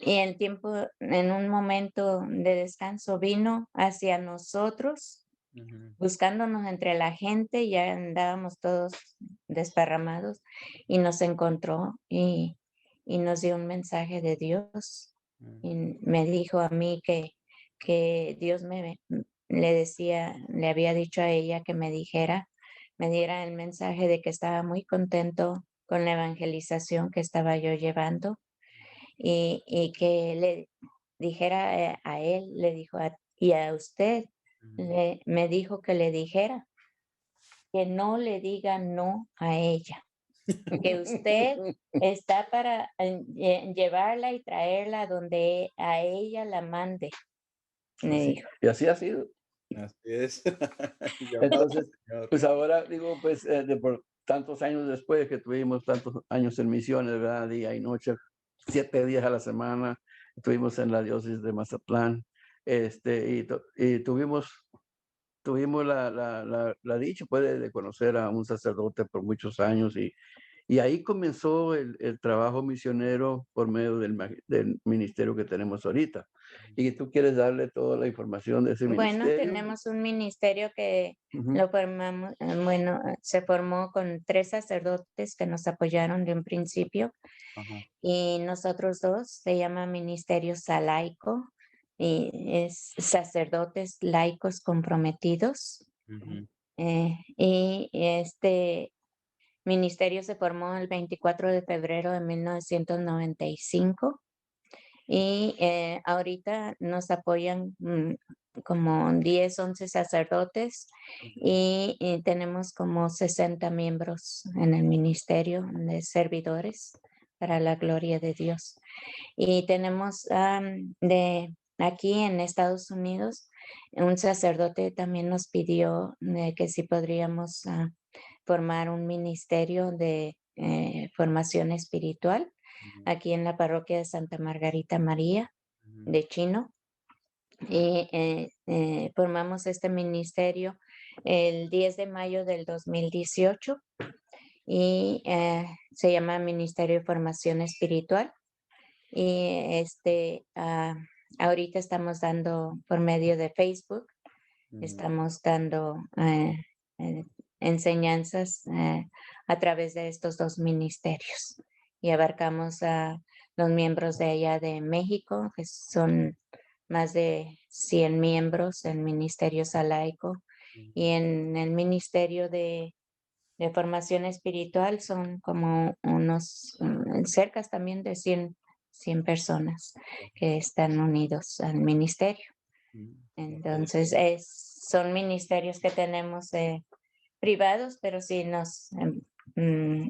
Y en un momento de descanso vino hacia nosotros, Ujú. buscándonos entre la gente, ya andábamos todos desparramados y nos encontró y nos dio un mensaje de Dios. Y Ujú. me dijo a mí que Dios le había dicho a ella que me diera el mensaje de que estaba muy contento con la evangelización que estaba yo llevando y que le dijera a él, le dijo y a usted, Ujú. me dijo que le dijera que no le diga no a ella. que usted está para llevarla y traerla donde a ella la mande, me Así, dijo. y así ha sido. Así es. Llamado Entonces, Señor. pues ahora digo, pues por tantos años después que tuvimos tantos años en misiones, ¿verdad? Día y noche, 7 días a la semana, estuvimos en la diócesis de Mazatlán, y tuvimos la dicha, pues, de conocer a un sacerdote por muchos años y ahí comenzó el trabajo misionero por medio del ministerio que tenemos ahorita. Y tú quieres darle toda la información de ese Bueno, ministerio. tenemos un ministerio que Ujú. lo formamos, se formó con 3 sacerdotes que nos apoyaron de un principio Ajá. y nosotros 2, se llama Ministerio Salaico y es sacerdotes laicos comprometidos. Ujú. Y este ministerio se formó el 24 de febrero de 1995 y ahorita nos apoyan como 10, 11 sacerdotes y tenemos como 60 miembros en el ministerio de servidores para la gloria de Dios. Y tenemos de aquí en Estados Unidos, un sacerdote también nos pidió que si podríamos formar un ministerio de formación espiritual Ujú. aquí en la parroquia de Santa Margarita María Ujú. de Chino. Y formamos este ministerio el 10 de mayo del 2018 y se llama Ministerio de Formación Espiritual. Y ahorita estamos dando por medio de Facebook, Ujú. estamos dando eh, enseñanzas a través de estos 2 ministerios y abarcamos a los miembros de allá de México, que son más de 100 miembros en Ministerio Salaico y en el Ministerio de formación espiritual son como unos cerca también de 100 personas que están unidos al ministerio. Ujú. Entonces, son ministerios que tenemos privados, pero si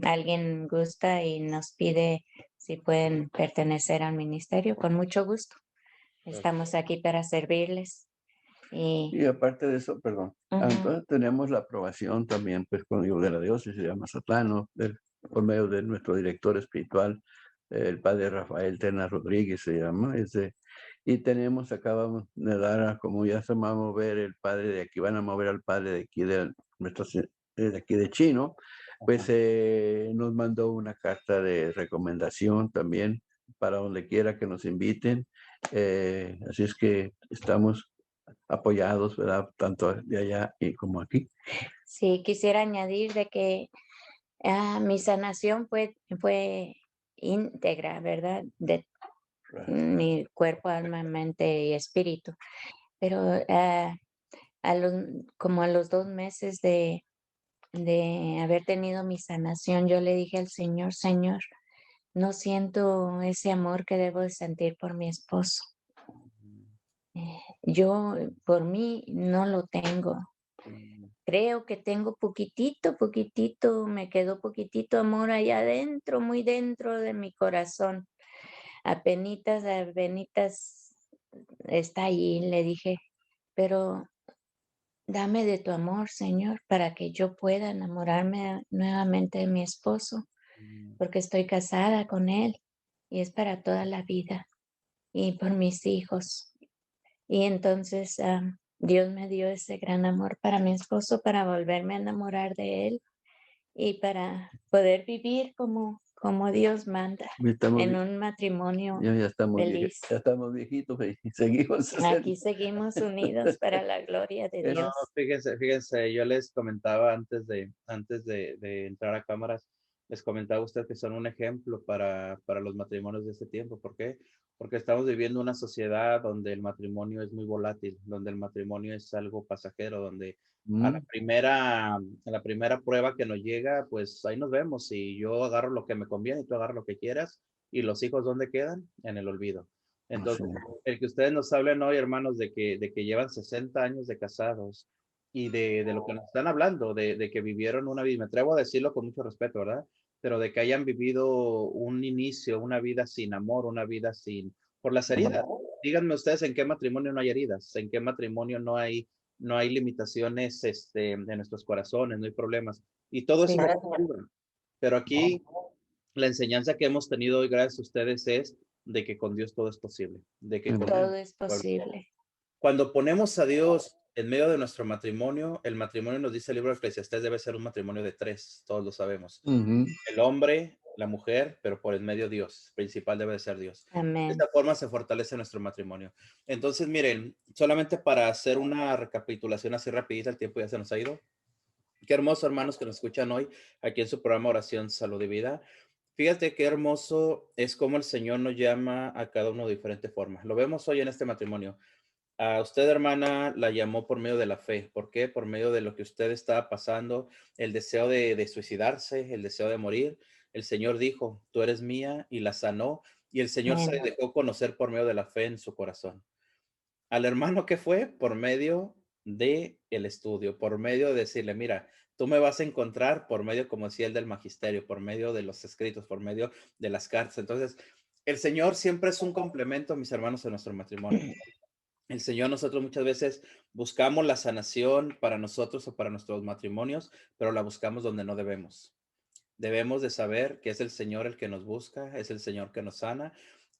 alguien gusta y nos pide si pueden pertenecer al ministerio, con mucho gusto. Estamos aquí para servirles. Y aparte de eso, perdón, entonces tenemos la aprobación también, pues, con de la diócesis de Mazatlán, ¿no? Por medio de nuestro director espiritual, el padre Rafael Tena Rodríguez se llama, y acabamos de dar, como ya se va a mover el padre de aquí, van a mover al padre de aquí de aquí de Chino, pues nos mandó una carta de recomendación también para donde quiera que nos inviten. Así es que estamos apoyados, ¿verdad? Tanto de allá y como aquí. Sí, quisiera añadir de que mi sanación fue íntegra, ¿verdad? De mi cuerpo, alma, mente y espíritu. Pero como a los 2 meses de haber tenido mi sanación, yo le dije al Señor, Señor, no siento ese amor que debo de sentir por mi esposo. Yo por mí no lo tengo. Creo que tengo poquitito, me quedó poquitito amor allá adentro, muy dentro de mi corazón. Apenitas está ahí, le dije, pero dame de tu amor, Señor, para que yo pueda enamorarme nuevamente de mi esposo, porque estoy casada con él y es para toda la vida y por mis hijos. Y entonces Dios me dio ese gran amor para mi esposo, para volverme a enamorar de él y para poder vivir como Dios manda en un matrimonio Ya feliz. estamos viejitos y seguimos. Aquí seguimos unidos para la gloria de No, Dios. fíjense, yo les comentaba antes de entrar a cámaras, les comentaba a usted que son un ejemplo para los matrimonios de este tiempo. ¿Por qué? Porque estamos viviendo una sociedad donde el matrimonio es muy volátil, donde el matrimonio es algo pasajero, donde a la primera prueba que nos llega, pues ahí nos vemos y yo agarro lo que me conviene y tú agarras lo que quieras y los hijos, ¿dónde quedan? En el olvido. Entonces, el que ustedes nos hablen hoy, hermanos, de que llevan 60 años de casados y de lo que nos están hablando, de que vivieron una vida, me atrevo a decirlo con mucho respeto, ¿verdad? pero de que hayan vivido un inicio, una vida sin amor, una vida sin, por las heridas. Díganme ustedes en qué matrimonio no hay heridas, en qué matrimonio no hay limitaciones en nuestros corazones, no hay problemas. Y todo eso Sí. lo cubren. Pero aquí la enseñanza que hemos tenido hoy, gracias a ustedes, es de que con Dios todo es posible, de que con Todo es posible. cuando ponemos a Dios en medio de nuestro matrimonio, el matrimonio nos dice el libro de Eclesiastés debe ser un matrimonio de tres, todos lo sabemos. Ujú. El hombre, la mujer, pero por el medio Dios, principal debe de ser Dios. De Amén. esta forma se fortalece nuestro matrimonio. Entonces, miren, solamente para hacer una recapitulación así rapidita, el tiempo ya se nos ha ido. Qué hermoso, hermanos, que nos escuchan hoy aquí en su programa Oración, Salud y Vida. Fíjate qué hermoso es cómo el Señor nos llama a cada uno de diferentes formas. Lo vemos hoy en este matrimonio. A usted, hermana, la llamó por medio de la fe. ¿Por qué? Por medio de lo que usted estaba pasando, el deseo de suicidarse, el deseo de morir. El Señor dijo, tú eres mía, y la sanó. Y el Señor se Amén. dejó conocer por medio de la fe en su corazón. Al hermano, ¿qué fue? Por medio de el estudio, por medio de decirle, mira, tú me vas a encontrar por medio, como decía el del magisterio, por medio de los escritos, por medio de las cartas. Entonces, el Señor siempre es un complemento, mis hermanos, en nuestro matrimonio. El Señor, nosotros muchas veces buscamos la sanación para nosotros o para nuestros matrimonios, pero la buscamos donde no debemos. Debemos de saber que es el Señor el que nos busca, es el Señor que nos sana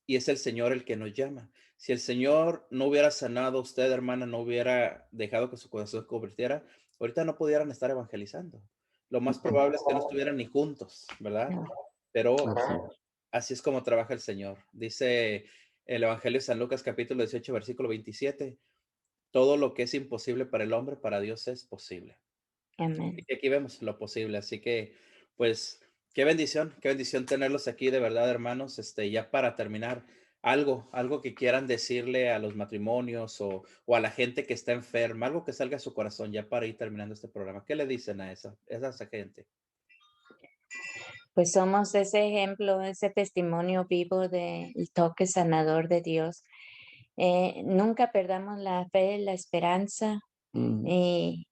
y es el Señor el que nos llama. Si el Señor no hubiera sanado a usted, hermana, no hubiera dejado que su corazón se convirtiera, ahorita no pudieran estar evangelizando. Lo más probable es que no estuvieran ni juntos, ¿verdad? No. Pero Así es. así es como trabaja el Señor. Dice el Evangelio de San Lucas capítulo 18, versículo 27, todo lo que es imposible para el hombre, para Dios es posible. Amén. Y aquí vemos lo posible, así que, pues, qué bendición tenerlos aquí, de verdad, hermanos. Ya para terminar, algo que quieran decirle a los matrimonios o a la gente que está enferma, algo que salga a su corazón, ya para ir terminando este programa. ¿Qué le dicen a esa gente? Pues somos ese ejemplo, ese testimonio vivo del toque sanador de Dios. Nunca perdamos la fe, la esperanza Mm, y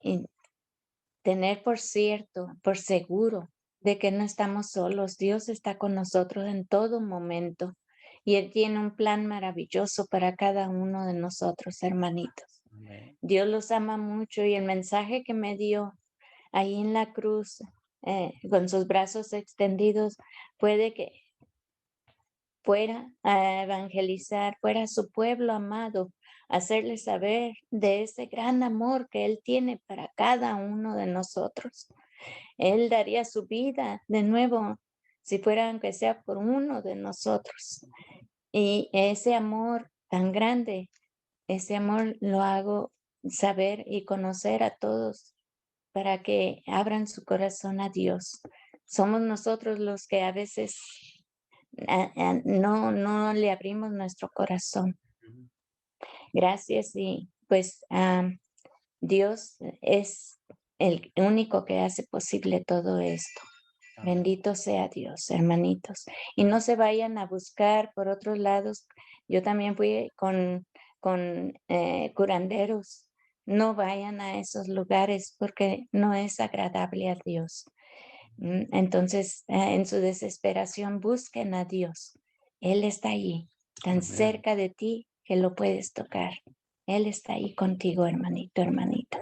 tener por cierto, por seguro de que no estamos solos. Dios está con nosotros en todo momento y Él tiene un plan maravilloso para cada uno de nosotros, hermanitos. Amén. Dios los ama mucho y el mensaje que me dio ahí en la cruz, con sus brazos extendidos, puede que fuera a evangelizar, fuera a su pueblo amado, hacerle saber de ese gran amor que Él tiene para cada uno de nosotros. Él daría su vida de nuevo, si fuera aunque sea por uno de nosotros. Y ese amor tan grande, ese amor lo hago saber y conocer a todos para que abran su corazón a Dios. Somos nosotros los que a veces no le abrimos nuestro corazón. Ujú. Gracias y pues Dios es el único que hace posible todo esto. Amén. Bendito sea Dios, hermanitos. Y no se vayan a buscar por otros lados. Yo también fui con curanderos. No vayan a esos lugares porque no es agradable a Dios. Entonces, en su desesperación, busquen a Dios. Él está allí, tan amén. cerca de ti que lo puedes tocar. Él está ahí contigo, hermanito, hermanita.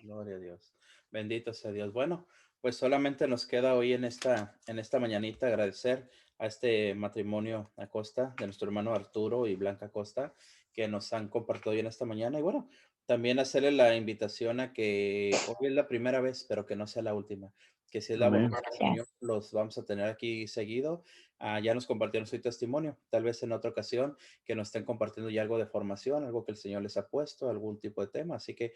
Gloria a Dios. Bendito sea Dios. Bueno, pues solamente nos queda hoy en esta mañanita agradecer a este matrimonio Acosta, de nuestro hermano Arturo y Blanca Acosta, que nos han compartido hoy en esta mañana. Y bueno, también hacerle la invitación a que hoy es la primera vez, pero que no sea la última. Que si es la Amén. voluntad del Señor, los vamos a tener aquí seguido. Ya nos compartieron su testimonio. Tal vez en otra ocasión que nos estén compartiendo ya algo de formación, algo que el Señor les ha puesto, algún tipo de tema. Así que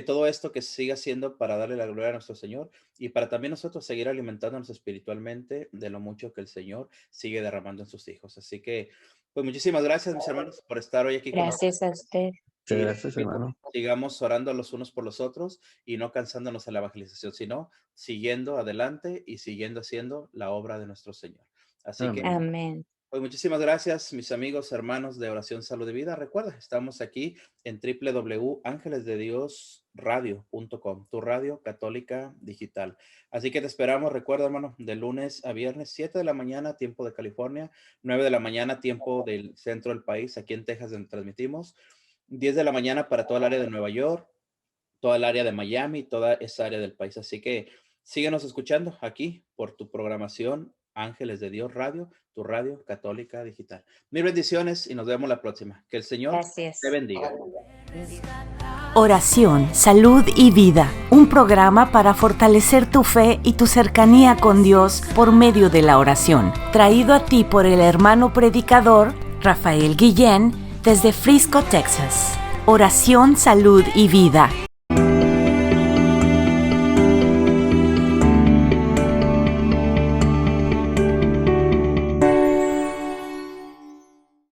todo esto que siga siendo para darle la gloria a nuestro Señor y para también nosotros seguir alimentándonos espiritualmente de lo mucho que el Señor sigue derramando en sus hijos. Así que, pues muchísimas gracias, mis hermanos, por estar hoy aquí con nosotros. Gracias a usted. Muchas Y gracias, hermano. sigamos orando los unos por los otros y no cansándonos en la evangelización, sino siguiendo adelante y siguiendo haciendo la obra de nuestro Señor. Así que Amén. Amén. Pues muchísimas gracias, mis amigos, hermanos de Oración Salud y Vida. Recuerda, estamos aquí en www.angelesdediosradio.com, tu radio católica digital. Así que te esperamos, recuerda, hermano, de lunes a viernes, 7 de la mañana, tiempo de California, 9 de la mañana, tiempo del centro del país, aquí en Texas, donde transmitimos, 10 de la mañana para toda el área de Nueva York, toda el área de Miami, toda esa área del país. Así que síguenos escuchando aquí por tu programación Ángeles de Dios Radio, tu radio católica digital. Mil bendiciones y nos vemos la próxima. Que el Señor te bendiga. Oración, salud y vida. Un programa para fortalecer tu fe y tu cercanía con Dios por medio de la oración. Traído a ti por el hermano predicador Rafael Guillén desde Frisco, Texas. Oración, salud y vida.